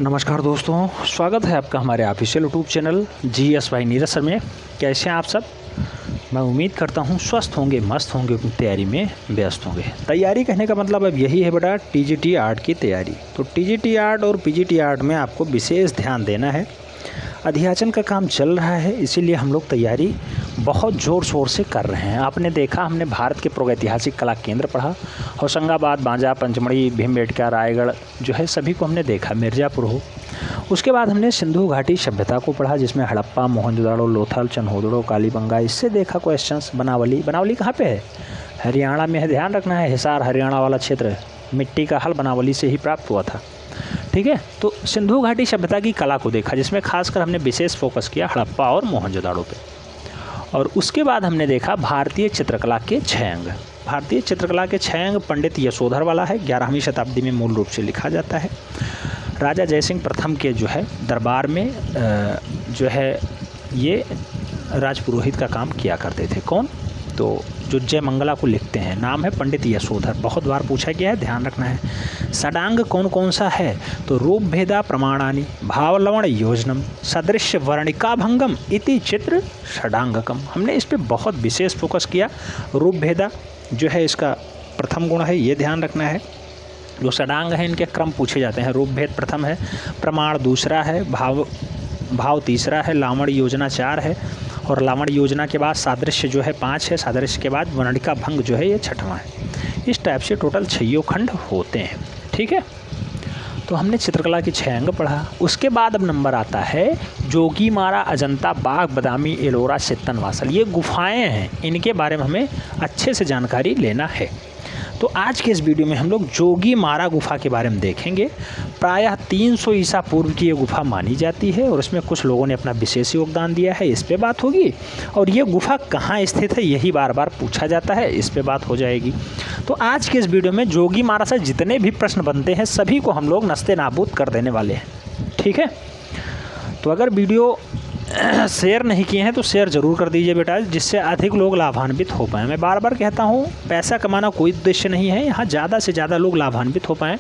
नमस्कार दोस्तों, स्वागत है आपका हमारे ऑफिशियल यूट्यूब चैनल GS भाई नीरज सर में। कैसे हैं आप सब? मैं उम्मीद करता हूं स्वस्थ होंगे, मस्त होंगे, अपनी तैयारी में व्यस्त होंगे। तैयारी कहने का मतलब अब यही है बेटा, TGT आर्ट की तैयारी। तो TGT आर्ट और PGT आर्ट में आपको विशेष ध्यान देना है। अध्याचन का काम चल रहा है, इसीलिए हम लोग तैयारी बहुत ज़ोर शोर से कर रहे हैं। आपने देखा, हमने भारत के प्रागैतिहासिक कला केंद्र पढ़ा, होशंगाबाद, बांजा, पंचमढ़ी, भीमबेटका, रायगढ़ जो है सभी को हमने देखा, मिर्ज़ापुर हो। उसके बाद हमने सिंधु घाटी सभ्यता को पढ़ा, जिसमें हड़प्पा, मोहनजोदड़ो, लोथल, चन्होदड़ो, कालीबंगा, इससे देखा क्वेश्चंस। बनावली, बनावली कहाँ पे है? हरियाणा में है, ध्यान रखना है, हिसार हरियाणा वाला क्षेत्र। मिट्टी का हल बनावली से ही प्राप्त हुआ था, ठीक है। तो सिंधु घाटी सभ्यता की कला को देखा, जिसमें खासकर हमने विशेष फोकस किया हड़प्पा और मोहनजोदड़ो पे। और उसके बाद हमने देखा भारतीय चित्रकला के 6 अंग। भारतीय चित्रकला के 6 अंग पंडित यशोधर वाला है, 11वीं शताब्दी में मूल रूप से लिखा जाता है। राजा जयसिंह प्रथम के जो है दरबार में जो है ये राजपुरोहित का काम किया करते थे। कौन? तो जो जयमंगला को लिखते हैं, नाम है पंडित यशोधर। बहुत बार पूछा गया है, ध्यान रखना है। षडांग कौन कौन सा है? तो रूप भेदा प्रमाणानि, भाव लवण योजनम, सदृश्य वर्णिका भंगम इति चित्र षडांगकम। हमने इस पे बहुत विशेष फोकस किया। रूप भेदा जो है इसका प्रथम गुण है, ये ध्यान रखना है। जो षडांग है इनके क्रम पूछे जाते हैं। रूप भेद प्रथम है, प्रमाण दूसरा है, भाव तीसरा है, लावण योजना 4 है, और लावण योजना के बाद सादृश्य जो है 5 है, सादृश्य के बाद वर्णिका भंग जो है ये 6वां है। इस टाइप से टोटल 6 खंड होते हैं, ठीक है। तो हमने चित्रकला के 6 अंग पढ़ा। उसके बाद अब नंबर आता है जोगीमारा, अजंता, बाघ, बदामी, एलोरा, चित्तन वासल। ये गुफाएं हैं, इनके बारे में हमें अच्छे से जानकारी लेना है। तो आज के इस वीडियो में हम लोग जोगीमारा गुफा के बारे में देखेंगे। प्रायः 300 ईसा पूर्व की ये गुफा मानी जाती है, और इसमें कुछ लोगों ने अपना विशेष योगदान दिया है, इस पे बात होगी। और ये गुफा कहाँ स्थित है, यही बार बार पूछा जाता है, इस पे बात हो जाएगी। तो आज के इस वीडियो में जोगीमारा से जितने भी प्रश्न बनते हैं सभी को हम लोग नस्ते नाबूद कर देने वाले हैं, ठीक है। तो अगर वीडियो शेयर नहीं किए हैं तो शेयर ज़रूर कर दीजिए बेटा, जिससे अधिक लोग लाभान्वित हो पाएँ। मैं बार बार कहता हूँ, पैसा कमाना कोई उद्देश्य नहीं है, यहाँ ज़्यादा से ज़्यादा लोग लाभान्वित हो पाएँ।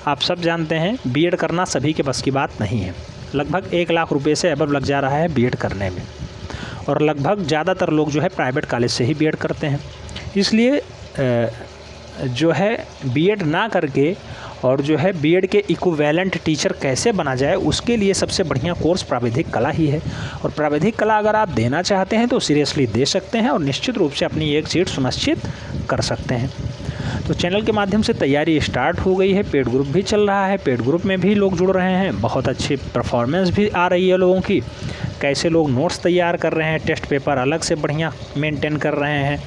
आप सब जानते हैं बीएड करना सभी के बस की बात नहीं है। लगभग 1 लाख रुपये से अबव लग जा रहा है बीएड करने में, और लगभग ज़्यादातर लोग जो है प्राइवेट कॉलेज से ही बीएड करते हैं। इसलिए जो है बीएड ना करके और जो है बीएड के इक्विवेलेंट टीचर कैसे बना जाए, उसके लिए सबसे बढ़िया कोर्स प्राविधिक कला ही है। और प्राविधिक कला अगर आप देना चाहते हैं तो सीरियसली दे सकते हैं, और निश्चित रूप से अपनी एक सीट सुनिश्चित कर सकते हैं। तो चैनल के माध्यम से तैयारी स्टार्ट हो गई है, पेड ग्रुप भी चल रहा है, पेड ग्रुप में भी लोग जुड़ रहे हैं, बहुत अच्छी परफॉर्मेंस भी आ रही है लोगों की। कैसे लोग नोट्स तैयार कर रहे हैं, टेस्ट पेपर अलग से बढ़िया मेंटेन कर रहे हैं,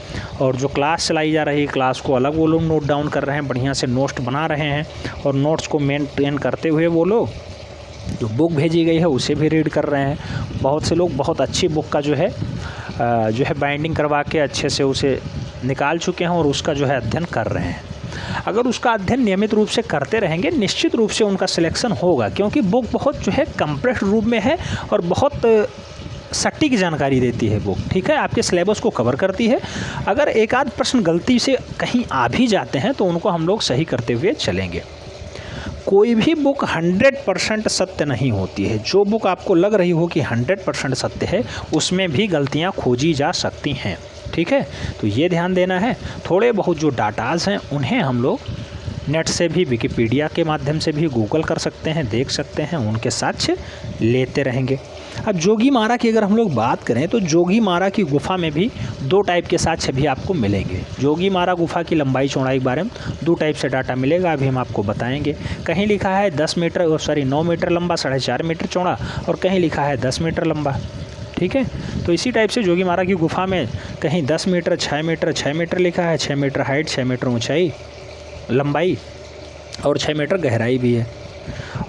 और जो क्लास चलाई जा रही है क्लास को अलग वो लोग नोट डाउन कर रहे हैं, बढ़िया से नोट्स बना रहे हैं, और नोट्स को मेंटेन करते हुए वो लोग जो बुक भेजी गई है उसे भी रीड कर रहे हैं। बहुत से लोग बहुत अच्छी बुक का जो है बाइंडिंग करवा के अच्छे से उसे निकाल चुके हैं, और उसका जो है अध्ययन कर रहे हैं। अगर उसका अध्ययन नियमित रूप से करते रहेंगे, निश्चित रूप से उनका सिलेक्शन होगा, क्योंकि बुक बहुत जो है कंप्रेस्ड रूप में है और बहुत सटीक जानकारी देती है बुक, ठीक है। आपके सिलेबस को कवर करती है। अगर एक आध प्रश्न गलती से कहीं आ भी जाते हैं तो उनको हम लोग सही करते हुए चलेंगे। कोई भी बुक 100% सत्य नहीं होती है। जो बुक आपको लग रही हो कि 100% सत्य है, उसमें भी गलतियाँ खोजी जा सकती हैं, ठीक है। तो ये ध्यान देना है। थोड़े बहुत जो डाटाज हैं उन्हें हम लोग नेट से भी, विकिपीडिया के माध्यम से भी गूगल कर सकते हैं, देख सकते हैं, उनके साक्ष्य लेते रहेंगे। अब जोगीमारा की अगर हम लोग बात करें तो जोगीमारा की गुफा में भी 2 टाइप के साक्ष्य भी आपको मिलेंगे। जोगीमारा गुफा की लंबाई चौड़ाई के बारे में 2 टाइप से डाटा मिलेगा, अभी हम आपको बताएंगे। कहीं लिखा है 9 मीटर लंबा, 4.5 मीटर चौड़ा, और कहीं लिखा है 10 मीटर लंबा, ठीक है। तो इसी टाइप से जोगीमारा की गुफा में कहीं 10 मीटर, 6 मीटर लिखा है, 6 मीटर हाइट, 6 मीटर ऊंचाई लंबाई, और 6 मीटर गहराई भी है।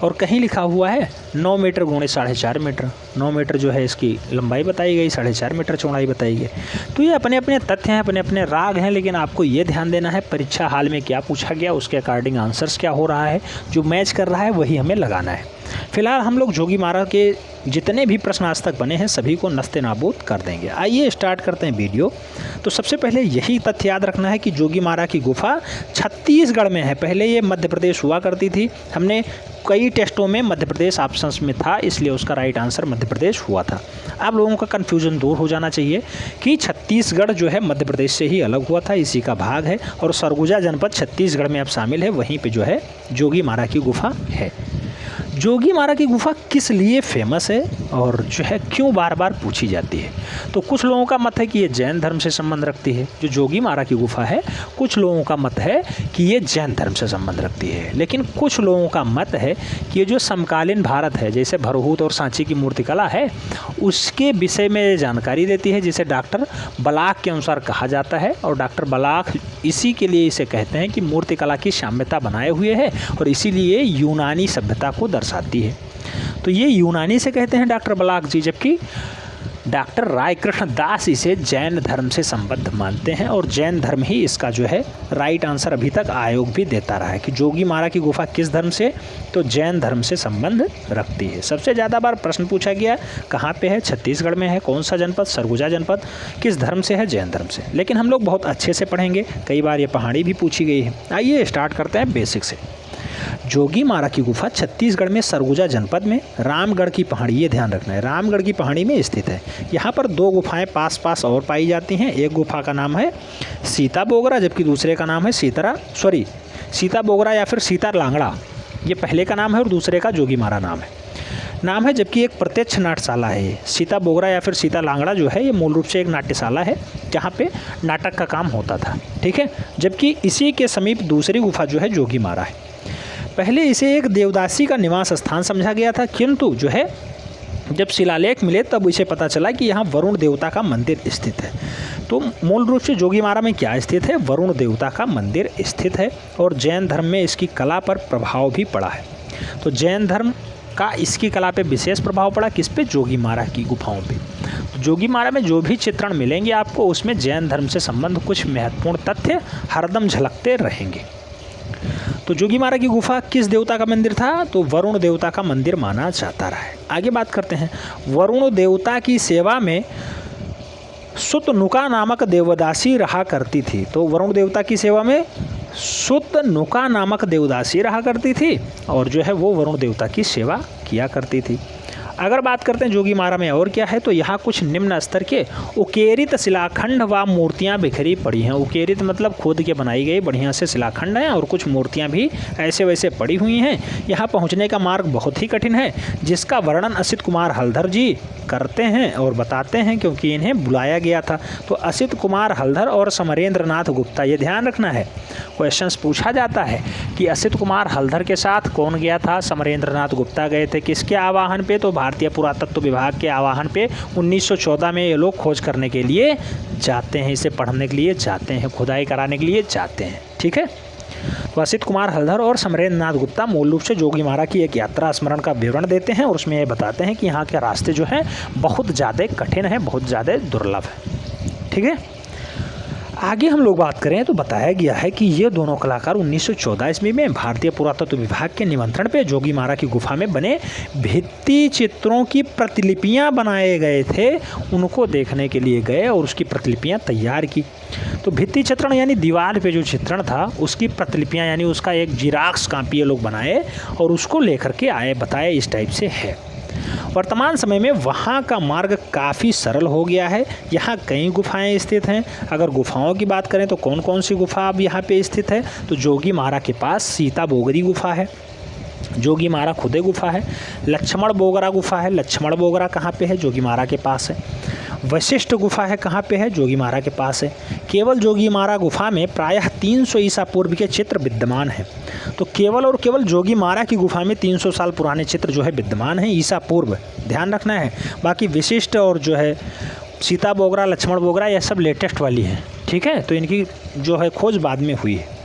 और कहीं लिखा हुआ है 9 मीटर गुणे 4.5 मीटर। 9 मीटर जो है इसकी लंबाई बताई गई, 4.5 मीटर चौड़ाई बताई गई। तो ये अपने अपने तथ्य हैं, अपने अपने राग हैं, लेकिन आपको ये ध्यान देना है परीक्षा हाल में क्या पूछा गया, उसके अकॉर्डिंग आंसर्स क्या हो रहा है, जो मैच कर रहा है वही हमें लगाना है। फिलहाल हम लोग जोगीमारा के जितने भी प्रश्न आज तक बने हैं सभी को नस्ते नाबूद कर देंगे। आइए स्टार्ट करते हैं वीडियो। तो सबसे पहले यही तथ्य याद रखना है कि जोगीमारा की गुफा छत्तीसगढ़ में है। पहले ये मध्य प्रदेश हुआ करती थी। हमने कई टेस्टों में मध्य प्रदेश ऑप्शन में था, इसलिए उसका राइट आंसर मध्य प्रदेश हुआ था। आप लोगों का कन्फ्यूजन दूर हो जाना चाहिए कि छत्तीसगढ़ जो है मध्य प्रदेश से ही अलग हुआ था, इसी का भाग है, और सरगुजा जनपद छत्तीसगढ़ में अब शामिल है, वहीं पे जो है जोगीमारा की गुफा है। जोगीमारा की गुफा किस लिए फेमस है और जो है क्यों बार बार पूछी जाती है? तो कुछ लोगों का मत है कि ये जैन धर्म से संबंध रखती है, जो जोगीमारा की गुफा है। कुछ लोगों का मत है कि ये जैन धर्म से संबंध रखती है, लेकिन कुछ लोगों का मत है कि ये जो समकालीन भारत है, जैसे भरहूत और सांची की मूर्तिकला है, उसके विषय में जानकारी देती है, जिसे डॉक्टर बलाक के अनुसार कहा जाता है। और डॉक्टर बलाक इसी के लिए इसे कहते हैं कि मूर्तिकला की साम्यता बनाए हुए है और इसीलिए यूनानी सभ्यता को दर्शाती है। तो ये यूनानी से कहते हैं डॉक्टर बलाक जी, जबकि डॉक्टर राय कृष्ण दास इसे जैन धर्म से संबद्ध मानते हैं और जैन धर्म ही इसका जो है राइट आंसर अभी तक आयोग भी देता रहा है कि जोगीमारा की गुफा किस धर्म से, तो जैन धर्म से संबंध रखती है। सबसे ज़्यादा बार प्रश्न पूछा गया कहाँ पे है, छत्तीसगढ़ में है, कौन सा जनपद, सरगुजा जनपद, किस धर्म से है, जैन धर्म से। लेकिन हम लोग बहुत अच्छे से पढ़ेंगे, कई बार ये पहाड़ी भी पूछी गई है। आइए स्टार्ट करते हैं बेसिक से। जोगीमारा की गुफा छत्तीसगढ़ में सरगुजा जनपद में रामगढ़ की पहाड़ी, ये ध्यान रखना है, रामगढ़ की पहाड़ी में स्थित है। यहाँ पर दो गुफाएं पास पास और पाई जाती हैं। एक गुफा का नाम है सीता बोगरा, जबकि दूसरे का नाम है सीता बोगरा या फिर सीता लांगड़ा, ये पहले का नाम है और दूसरे का जोगीमारा नाम है। जबकि एक प्रत्यक्ष नाट्यशाला है। सीता बोगरा या फिर सीता लांगड़ा जो है ये मूल रूप से एक नाट्यशाला है जहाँ पे नाटक का काम होता था, ठीक है। जबकि इसी के समीप दूसरी गुफा जो है जोगीमारा है। पहले इसे एक देवदासी का निवास स्थान समझा गया था, किंतु जो है जब शिलालेख मिले तब इसे पता चला कि यहाँ वरुण देवता का मंदिर स्थित है। तो मूल रूप से जोगीमारा में क्या स्थित है, वरुण देवता का मंदिर स्थित है और जैन धर्म में इसकी कला पर प्रभाव भी पड़ा है। तो जैन धर्म का इसकी कला पे विशेष प्रभाव पड़ा, किस पे, जोगीमारा की गुफाओं पे। तो जोगीमारा में जो भी चित्रण मिलेंगे आपको, उसमें जैन धर्म से संबंध कुछ महत्वपूर्ण तथ्य हरदम झलकते रहेंगे। तो जोगीमारा की गुफा किस देवता का मंदिर था, तो वरुण देवता का मंदिर माना जाता रहा है। आगे बात करते हैं। वरुण देवता की सेवा में सुतनुका नामक देवदासी रहा करती थी। तो वरुण देवता की सेवा में सुतनुका नामक देवदासी रहा करती थी और जो है वो वरुण देवता की सेवा किया करती थी। अगर बात करते हैं जोगीमारा में और क्या है, तो यहाँ कुछ निम्न स्तर के उकेरित शिलाखंड व मूर्तियाँ बिखरी पड़ी हैं। उकेरित मतलब खोद के बनाई गई बढ़िया से शिलाखंड हैं और कुछ मूर्तियाँ भी ऐसे वैसे पड़ी हुई हैं। यहाँ पहुँचने का मार्ग बहुत ही कठिन है, जिसका वर्णन असित कुमार हलधर जी करते हैं और बताते हैं, क्योंकि इन्हें बुलाया गया था। तो असित कुमार हलधर और समरेंद्र नाथ गुप्ता, ये ध्यान रखना है, क्वेश्चंस पूछा जाता है कि असित कुमार हलधर के साथ कौन गया था, समरेंद्र नाथ गुप्ता गए थे। किसके आवाहन पे, तो भारतीय पुरातत्व विभाग के आवाहन पे 1914 में ये लोग खोज करने के लिए जाते हैं, इसे पढ़ने के लिए जाते हैं, खुदाई कराने के लिए जाते हैं, ठीक है। तो असित कुमार हलधर और समरेंद्र नाथ गुप्ता मूल रूप से जोगीमारा की एक यात्रा स्मरण का विवरण देते हैं और उसमें ये बताते हैं कि यहाँ के रास्ते जो हैं बहुत ज़्यादा कठिन है, बहुत ज़्यादा दुर्लभ है, ठीक है। आगे हम लोग बात करें तो बताया गया है कि ये दोनों कलाकार 1914 ईस्वी में भारतीय पुरातत्व विभाग के निमंत्रण पे जोगीमारा की गुफा में बने भित्ति चित्रों की प्रतिलिपियां बनाए गए थे, उनको देखने के लिए गए और उसकी प्रतिलिपियां तैयार की। तो भित्ति चित्रण यानी दीवार पे जो चित्रण था उसकी प्रतिलिपियां यानी उसका एक जिराक्स कापी ये लोग बनाए और उसको लेकर के आए, बताए इस टाइप से है। वर्तमान समय में वहाँ का मार्ग काफ़ी सरल हो गया है। यहाँ कई गुफाएं स्थित हैं। अगर गुफाओं की बात करें तो कौन कौन सी गुफा अब यहाँ पे स्थित है, तो जोगीमारा के पास सीता बोगरी गुफा है, जोगीमारा खुदे गुफा है, लक्ष्मण बोगरा गुफा है। लक्ष्मण बोगरा कहाँ पे है, जोगीमारा के पास है। वशिष्ठ गुफा है, कहाँ पे है, जोगीमारा के पास है। केवल जोगीमारा गुफा में प्रायः 300 ईसा पूर्व के चित्र विद्यमान हैं। तो केवल और केवल जोगीमारा की गुफा में 300 साल पुराने चित्र जो है विद्यमान हैं, ईसा पूर्व, ध्यान रखना है। बाकी विशिष्ट और जो है सीता बोगरा, लक्ष्मण बोगरा, यह सब लेटेस्ट वाली है, ठीक है। तो इनकी जो है खोज बाद में हुई है।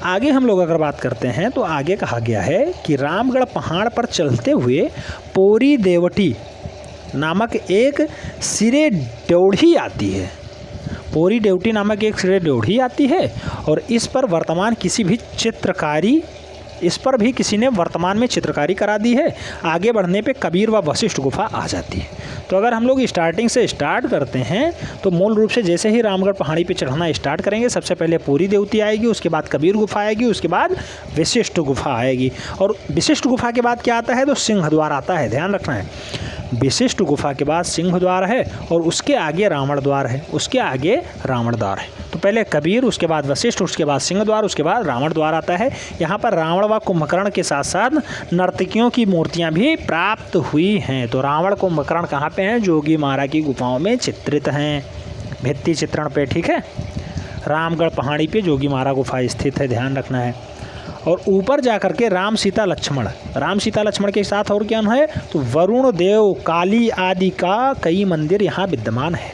आगे हम लोग अगर बात करते हैं तो आगे कहा गया है कि रामगढ़ पहाड़ पर चलते हुए पोरी देवटी नामक एक सिरे ड्योढ़ी आती है। पोरी देवटी नामक एक सिरे ड्योढ़ी आती है और इस पर वर्तमान किसी भी चित्रकारी इस पर भी किसी ने वर्तमान में चित्रकारी करा दी है। आगे बढ़ने पे कबीर व वशिष्ठ गुफा आ जाती है। तो अगर हम लोग स्टार्टिंग से स्टार्ट करते हैं तो मूल रूप से जैसे ही रामगढ़ पहाड़ी पे चढ़ना स्टार्ट करेंगे, सबसे पहले पूरी देवती आएगी, उसके बाद कबीर गुफा आएगी, उसके बाद विशिष्ट गुफा आएगी। और विशिष्ट गुफा के बाद क्या आता है, तो सिंह द्वार आता है, ध्यान रखना है। विशिष्ट गुफा के बाद सिंह द्वार है और उसके आगे रावण द्वार है, उसके आगे रावण द्वार है। तो पहले कबीर, उसके बाद वशिष्ठ, उसके बाद सिंह द्वार, उसके बाद रावण द्वार आता है। यहाँ पर रावण व कुंभकर्ण के साथ साथ नर्तकियों की मूर्तियाँ भी प्राप्त हुई हैं। तो रावण कुंभकर्ण कहाँ पे हैं, जोगीमारा की गुफाओं में चित्रित हैं, भित्ति चित्रण पे, ठीक है। रामगढ़ पहाड़ी पे जोगीमारा गुफा स्थित है, ध्यान रखना है। और ऊपर जा कर के राम सीता लक्ष्मण के साथ और क्या है, तो वरुण देव, काली आदि का कई मंदिर यहाँ विद्यमान है।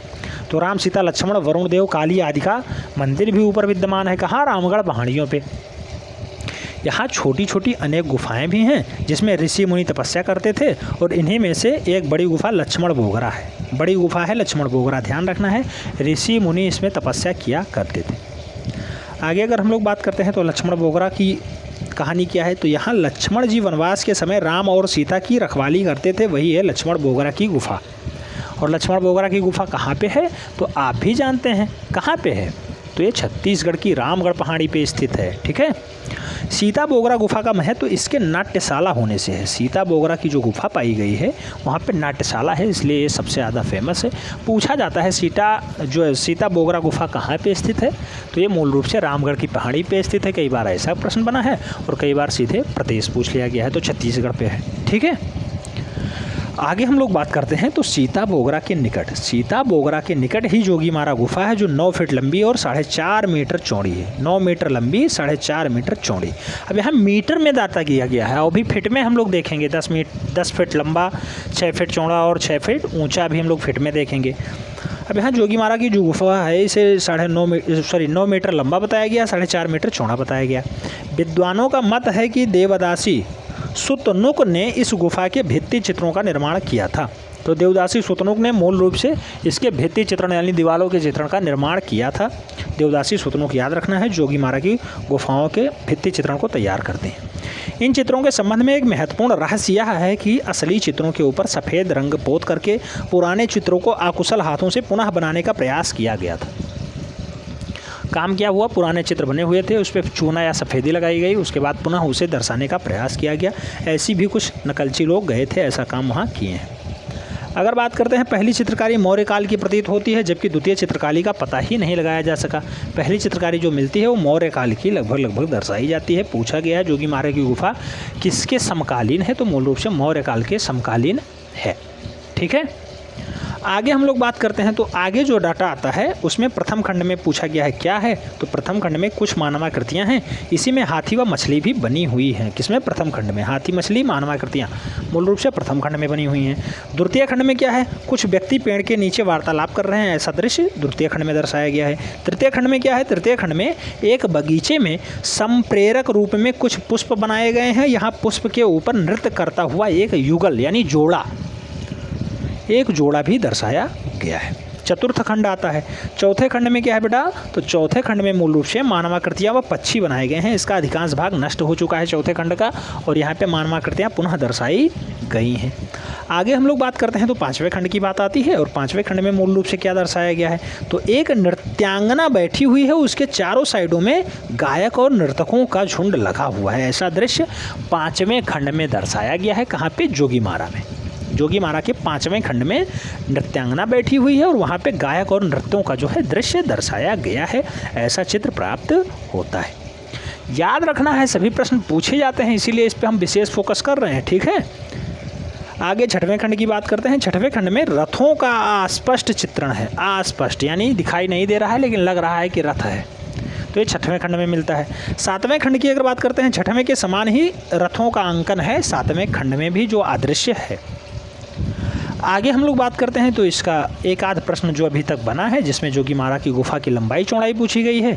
तो राम सीता लक्ष्मण, वरुण देव, काली आदि का मंदिर भी ऊपर विद्यमान है। कहाँ, रामगढ़ पहाड़ियों पे। यहाँ छोटी छोटी अनेक गुफाएं भी हैं जिसमें ऋषि मुनि तपस्या करते थे, और इन्हीं में से एक बड़ी गुफा लक्ष्मण बोगरा है, बड़ी गुफा है लक्ष्मण बोगरा, ध्यान रखना है। ऋषि मुनि इसमें तपस्या किया करते थे। आगे अगर हम लोग बात करते हैं तो लक्ष्मण बोगरा की कहानी क्या है, तो यहाँ लक्ष्मण जी वनवास के समय राम और सीता की रखवाली करते थे, वही है लक्ष्मण बोगरा की गुफा। और लक्ष्मण बोगरा की गुफा कहाँ पे है, तो आप भी जानते हैं कहाँ पे है, तो ये छत्तीसगढ़ की रामगढ़ पहाड़ी पे स्थित है, ठीक है। सीता बोगरा गुफा का महत्व इसके नाट्यशाला होने से है। सीता बोगरा की जो गुफा पाई गई है वहाँ पे नाट्यशाला है, इसलिए ये सबसे ज़्यादा फेमस है। पूछा जाता है सीता बोगरा गुफा कहाँ पे स्थित है, तो ये मूल रूप से रामगढ़ की पहाड़ी पे स्थित है। कई बार ऐसा प्रश्न बना है और कई बार सीधे प्रदेश पूछ लिया गया है, तो छत्तीसगढ़ पे है, ठीक है। आगे हम लोग बात करते हैं तो सीता बोगरा के निकट ही जोगीमारा गुफा है, जो 9 फीट लंबी और 4.5 मीटर चौड़ी है। 9 मीटर लंबी, 4.5 मीटर चौड़ी। अब यहाँ मीटर में दाता किया गया है, और भी फीट में हम लोग देखेंगे। 10 फीट लंबा, 6 फीट चौड़ा और 6 फीट ऊंचा भी हम लोग फीट में देखेंगे। अब यहाँ जोगीमारा की जो गुफा है इसे 9 मीटर लंबा बताया गया, 4.5 मीटर चौड़ा बताया गया। विद्वानों का मत है कि देवदासी सुतनुक ने इस गुफा के भित्ति चित्रों का निर्माण किया था। तो देवदासी सुतनुक ने मूल रूप से इसके भित्ति चित्रण यानी दीवारों के चित्रण का निर्माण किया था। देवदासी सुतनुक याद रखना है, जोगीमारा की गुफाओं के भित्ति चित्रण को तैयार करते हैं। इन चित्रों के संबंध में एक महत्वपूर्ण रहस्य यह है कि असली चित्रों के ऊपर सफ़ेद रंग पोत करके पुराने चित्रों को अकुशल हाथों से पुनः बनाने का प्रयास किया गया था। काम क्या हुआ, पुराने चित्र बने हुए थे, उस पर चूना या सफ़ेदी लगाई गई, उसके बाद पुनः उसे दर्शाने का प्रयास किया गया। ऐसी भी कुछ नकलची लोग गए थे, ऐसा काम वहाँ किए हैं। अगर बात करते हैं, पहली चित्रकारी मौर्य काल की प्रतीत होती है, जबकि द्वितीय चित्रकारी का पता ही नहीं लगाया जा सका। पहली चित्रकारी जो मिलती है वो मौर्य काल की लगभग दर्शाई जाती है। पूछा गया है जोगीमारा की गुफा किसके समकालीन है, तो मूल रूप से मौर्य काल के समकालीन है, ठीक है। आगे हम लोग बात करते हैं तो आगे जो डाटा आता है उसमें प्रथम खंड में पूछा गया है क्या है, तो प्रथम खंड में कुछ मानवाकृतियाँ हैं, इसी में हाथी व मछली भी बनी हुई हैं। किसमें, प्रथम खंड में हाथी मछली मानवाकृतियाँ मूल रूप से प्रथम खंड में बनी हुई हैं। द्वितीय खंड में क्या है, कुछ व्यक्ति पेड़ के नीचे वार्तालाप कर रहे हैं, ऐसा दृश्य द्वितीय खंड में दर्शाया गया है। तृतीय खंड में क्या है, तृतीय खंड में एक बगीचे में संप्रेरक रूप में कुछ पुष्प बनाए गए हैं। यहाँ पुष्प के ऊपर नृत्य करता हुआ एक युगल यानी एक जोड़ा भी दर्शाया गया है। चतुर्थ खंड आता है। चौथे खंड में क्या है बेटा, तो चौथे खंड में मूल रूप से मानवाकृतियाँ व पक्षी बनाए गए हैं। इसका अधिकांश भाग नष्ट हो चुका है चौथे खंड का, और यहाँ पे मानवाकृतियाँ पुनः दर्शाई गई हैं। आगे हम लोग बात करते हैं तो पाँचवें खंड की बात आती है, और पाँचवें खंड में मूल रूप से क्या दर्शाया गया है, तो एक नृत्यांगना बैठी हुई है, उसके चारों साइडों में गायक और नर्तकों का झुंड लगा हुआ है। ऐसा दृश्य पाँचवें खंड में दर्शाया गया है। कहाँ पे, जोगीमारा में। जोगीमारा के पाँचवें खंड में नृत्यांगना बैठी हुई है और वहाँ पे गायक और नृत्यों का जो है दृश्य दर्शाया गया है। ऐसा चित्र प्राप्त होता है। याद रखना है, सभी प्रश्न पूछे जाते हैं, इसीलिए इस पे हम विशेष फोकस कर रहे हैं, ठीक है। आगे छठवें खंड की बात करते हैं। छठवें खंड में रथों का अस्पष्ट चित्रण है। अस्पष्ट यानी दिखाई नहीं दे रहा है लेकिन लग रहा है कि रथ है, तो ये छठवें खंड में मिलता है। सातवें खंड की अगर बात करते हैं, छठवें के समान ही रथों का अंकन है सातवें खंड में भी, जो अदृश्य है। आगे हम लोग बात करते हैं तो इसका एक आध प्रश्न जो अभी तक बना है, जिसमें जोगीमारा की गुफा की लंबाई चौड़ाई पूछी गई है,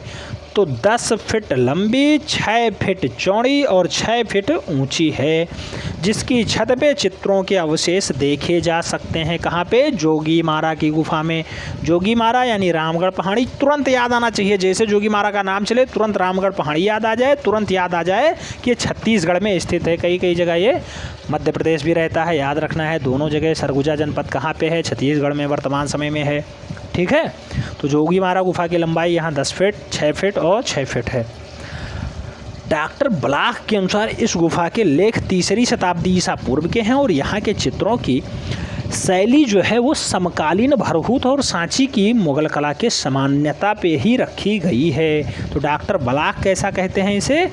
तो 10 फीट लंबी, 6 फीट चौड़ी और 6 फीट ऊंची है, जिसकी छत पे चित्रों के अवशेष देखे जा सकते हैं। कहाँ पे? जोगीमारा की गुफा में। जोगीमारा यानी रामगढ़ पहाड़ी तुरंत याद आना चाहिए। जैसे जोगीमारा का नाम चले तुरंत रामगढ़ पहाड़ी याद आ जाए, तुरंत याद आ जाए कि ये छत्तीसगढ़ में स्थित है। कई कई जगह ये मध्य प्रदेश भी रहता है, याद रखना है। दोनों जगह सरगुजा जनपद कहाँ पे है? छत्तीसगढ़ में वर्तमान समय में है। ठीक है, तो जोगीमारा गुफा की लंबाई यहाँ 10 फीट, 6 फीट और 6 फीट है। डॉक्टर ब्लाख के अनुसार इस गुफा के लेख 3री शताब्दी ईसा पूर्व के हैं और यहाँ के चित्रों की शैली जो है वो समकालीन भरहूत और सांची की मुगल कला के सामान्यता पे ही रखी गई है। तो डॉक्टर ब्लाख कैसा कहते हैं इसे?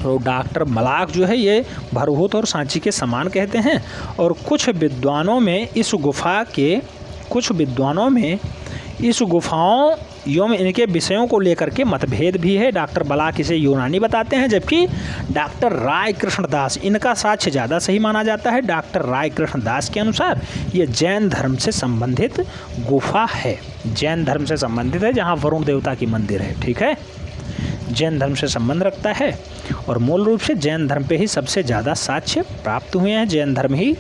तो डॉक्टर ब्लाख जो है ये भरहूत और सांची के समान कहते हैं। और कुछ विद्वानों में इस गुफाओं एवं इनके विषयों को लेकर के मतभेद भी है। डॉक्टर ब्लाख इसे यूनानी बताते हैं, जबकि डॉक्टर राय कृष्ण दास इनका साक्ष्य ज़्यादा सही माना जाता है। डॉक्टर राय कृष्ण दास के अनुसार ये जैन धर्म से संबंधित गुफा है। जैन धर्म से संबंधित है, जहाँ वरुण देवता की मंदिर है। ठीक है, जैन धर्म से संबंध रखता है और मूल रूप से जैन धर्म पे ही सबसे ज़्यादा साक्ष्य प्राप्त हुए हैं। जैन धर्म ही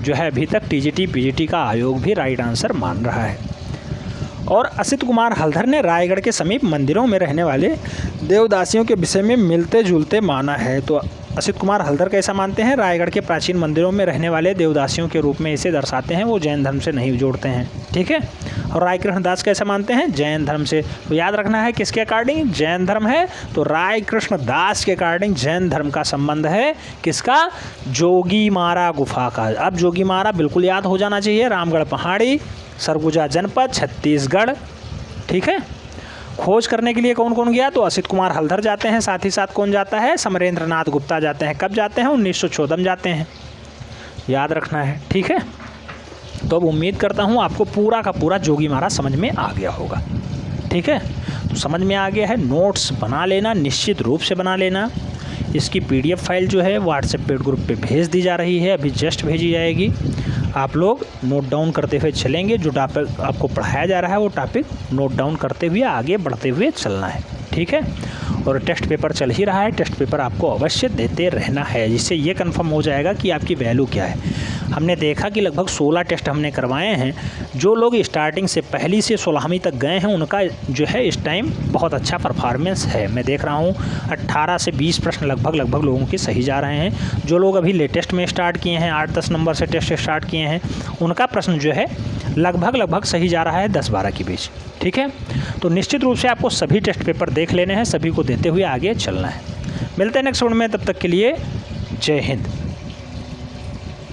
जो है अभी तक टीजीटी पीजीटी का आयोग भी राइट आंसर मान रहा है। और असित कुमार हलधर ने रायगढ़ के समीप मंदिरों में रहने वाले देवदासियों के विषय में मिलते जुलते माना है। तो असित कुमार हलधर कैसा मानते हैं? रायगढ़ के प्राचीन मंदिरों में रहने वाले देवदासियों के रूप में इसे दर्शाते हैं, वो जैन धर्म से नहीं जोड़ते हैं। ठीक है, और राय कृष्ण दास कैसा मानते हैं? जैन धर्म से। तो याद रखना है किसके अकॉर्डिंग? जैन धर्म है, तो राय कृष्ण दास के अकॉर्डिंग जैन धर्म का संबंध है। किसका? जोगीमारा गुफा का। अब जोगीमारा बिल्कुल याद हो जाना चाहिए, रामगढ़ पहाड़ी, सरगुजा जनपद, छत्तीसगढ़। ठीक है, खोज करने के लिए कौन कौन गया? तो असित कुमार हलधर जाते हैं, साथ ही साथ कौन जाता है? समरेंद्र नाथ गुप्ता जाते हैं। कब जाते हैं? 1914 में जाते हैं, याद रखना है। ठीक है, तो अब उम्मीद करता हूँ आपको पूरा का पूरा जोगीमारा समझ में आ गया होगा। ठीक है, तो समझ में आ गया है, नोट्स बना लेना, निश्चित रूप से बना लेना। इसकी PDF फाइल जो है व्हाट्सएप पेड ग्रुप पे भेज दी जा रही है, अभी जस्ट भेजी जाएगी। आप लोग नोट डाउन करते हुए चलेंगे, जो टॉपिक आपको पढ़ाया जा रहा है वो टॉपिक नोट डाउन करते हुए आगे बढ़ते हुए चलना है। ठीक है, और टेस्ट पेपर चल ही रहा है, टेस्ट पेपर आपको अवश्य देते रहना है, जिससे ये कंफर्म हो जाएगा कि आपकी वैल्यू क्या है। हमने देखा कि लगभग 16 टेस्ट हमने करवाए हैं। जो लोग स्टार्टिंग से 1ली से 16वीं तक गए हैं उनका जो है इस टाइम बहुत अच्छा परफॉर्मेंस है। मैं देख रहा हूँ 18 से 20 प्रश्न लगभग लोगों के सही जा रहे हैं। जो लोग अभी लेटेस्ट में स्टार्ट किए हैं, 8-10 नंबर से टेस्ट स्टार्ट किए हैं, उनका प्रश्न जो है लगभग सही जा रहा है, 10-12 के बीच। ठीक है, तो निश्चित रूप से आपको सभी टेस्ट पेपर देख लेने हैं, सभी को देते हुए आगे चलना है। मिलते हैं नेक्स्ट वीडियो में, तब तक के लिए जय हिंद।